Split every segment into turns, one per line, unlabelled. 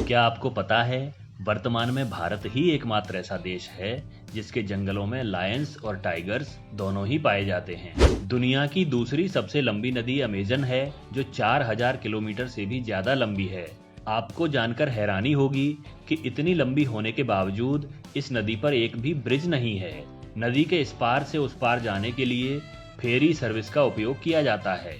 क्या आपको पता है वर्तमान में भारत ही एकमात्र ऐसा देश है जिसके जंगलों में लायंस और टाइगर्स दोनों ही पाए जाते हैं। दुनिया की दूसरी सबसे लंबी नदी अमेजन है जो 4000 किलोमीटर से भी ज्यादा लंबी है। आपको जानकर हैरानी होगी कि इतनी लंबी होने के बावजूद इस नदी पर एक भी ब्रिज नहीं है। नदी के इस पार से उस पार जाने के लिए फेरी सर्विस का उपयोग किया जाता है।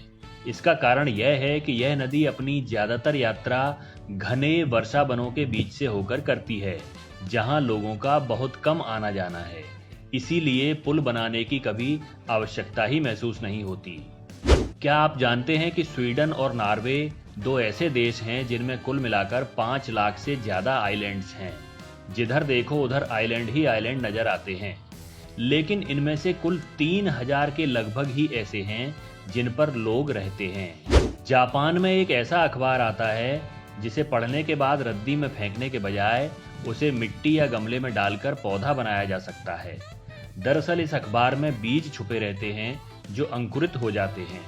इसका कारण यह है कि यह नदी अपनी ज्यादातर यात्रा घने वर्षा वनों के बीच से होकर करती है, जहां लोगों का बहुत कम आना जाना है। इसीलिए पुल बनाने की कभी आवश्यकता ही महसूस नहीं होती। क्या आप जानते हैं कि स्वीडन और नॉर्वे दो ऐसे देश हैं जिनमें कुल मिलाकर 5 लाख से ज्यादा आइलैंड्स हैं। जिधर देखो उधर आइलैंड ही आइलैंड नजर आते हैं, लेकिन इनमें से कुल 3000 के लगभग ही ऐसे हैं जिन पर लोग रहते हैं। जापान में एक ऐसा अखबार आता है जिसे पढ़ने के बाद रद्दी में फेंकने के बजाय उसे मिट्टी या गमले में डालकर पौधा बनाया जा सकता है। दरअसल इस अखबार में बीज छुपे रहते हैं जो अंकुरित हो जाते हैं।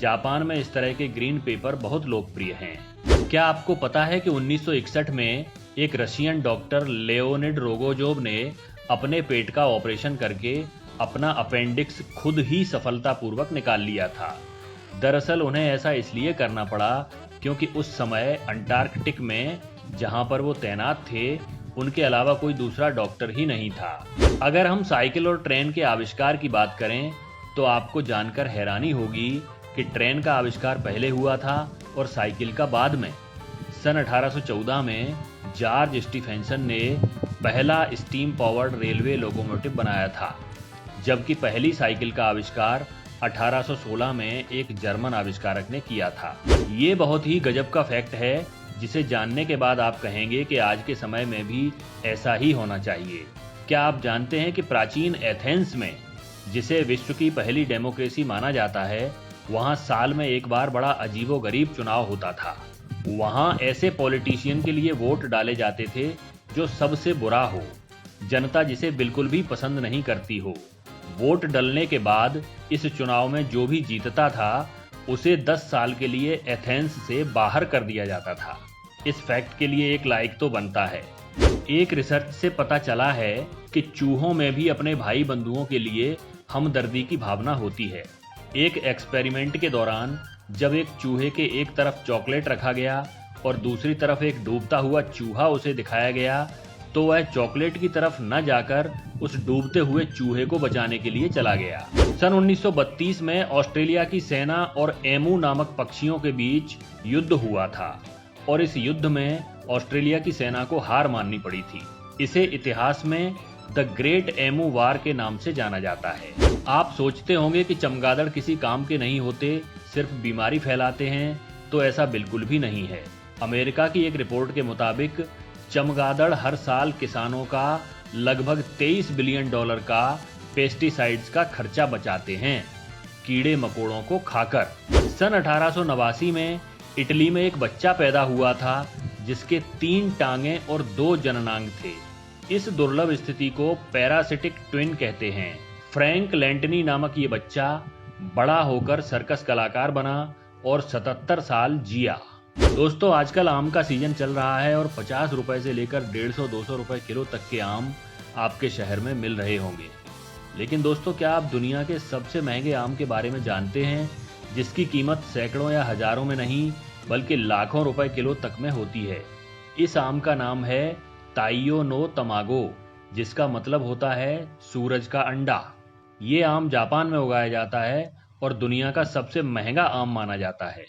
जापान में इस तरह के ग्रीन पेपर बहुत लोकप्रिय हैं। क्या आपको पता है कि 1961 में एक रशियन डॉक्टर लेओनिड रोगोजोव ने अपने पेट का ऑपरेशन करके अपना अपेंडिक्स खुद ही सफलतापूर्वक निकाल लिया था। दरअसल उन्हें ऐसा इसलिए करना पड़ा क्योंकि उस समय अंटार्कटिक में जहां पर वो तैनात थे उनके अलावा कोई दूसरा डॉक्टर ही नहीं था। अगर हम साइकिल और ट्रेन के आविष्कार की बात करें तो आपको जानकर हैरानी होगी कि ट्रेन का आविष्कार पहले हुआ था और साइकिल का बाद में। सन 1814 में जॉर्ज स्टीफेंसन ने पहला स्टीम पावर्ड रेलवे लोकोमोटिव बनाया था, जबकि पहली साइकिल का आविष्कार 1816 में एक जर्मन आविष्कारक ने किया था। ये बहुत ही गजब का फैक्ट है जिसे जानने के बाद आप कहेंगे कि आज के समय में भी ऐसा ही होना चाहिए। क्या आप जानते हैं कि प्राचीन एथेंस में, जिसे विश्व की पहली डेमोक्रेसी माना जाता है, वहां साल में एक बार बड़ा अजीबोगरीब चुनाव होता था। वहां ऐसे पॉलिटिशियन के लिए वोट डाले जाते थे जो सबसे बुरा हो, जनता जिसे बिल्कुल भी पसंद नहीं करती हो। वोट डलने के बाद इस चुनाव में जो भी जीतता था उसे 10 साल के लिए एथेंस से बाहर कर दिया जाता था। इस फैक्ट के लिए एक लाइक तो बनता है। एक रिसर्च से पता चला है कि चूहों में भी अपने भाई बंधुओं के लिए हमदर्दी की भावना होती है। एक एक्सपेरिमेंट के दौरान जब एक चूहे के एक तरफ चॉकलेट रखा गया और दूसरी तरफ एक डूबता हुआ चूहा उसे दिखाया गया, तो वह चॉकलेट की तरफ न जाकर उस डूबते हुए चूहे को बचाने के लिए चला गया। सन 1932 में ऑस्ट्रेलिया की सेना और एमू नामक पक्षियों के बीच युद्ध हुआ था और इस युद्ध में ऑस्ट्रेलिया की सेना को हार माननी पड़ी थी। इसे इतिहास में द ग्रेट एमू वार के नाम से जाना जाता है। आप सोचते होंगे कि चमगादड़ किसी काम के नहीं होते, सिर्फ बीमारी फैलाते हैं, तो ऐसा बिल्कुल भी नहीं है। अमेरिका की एक रिपोर्ट के मुताबिक चमगादड़ हर साल किसानों का लगभग $23 बिलियन का पेस्टिसाइड्स का खर्चा बचाते हैं, कीड़े मकोड़ों को खाकर। सन 1889 में इटली में एक बच्चा पैदा हुआ था जिसके 3 टांगें और 2 जननांग थे। इस दुर्लभ स्थिति को पैरासिटिक ट्विन कहते हैं। फ्रैंक लैंटनी नामक ये बच्चा बड़ा होकर सर्कस कलाकार बना और 77 साल जिया। दोस्तों, आजकल आम का सीजन चल रहा है और 50 रुपए से लेकर 150-200 रुपए किलो तक के आम आपके शहर में मिल रहे होंगे। लेकिन दोस्तों, क्या आप दुनिया के सबसे महंगे आम के बारे में जानते हैं, जिसकी कीमत सैकड़ों या हजारों में नहीं बल्कि लाखों रुपए किलो तक में होती है? इस आम का नाम है ताइयो नो तमागो, जिसका मतलब होता है सूरज का अंडा। ये आम जापान में उगाया जाता है और दुनिया का सबसे महंगा आम माना जाता है।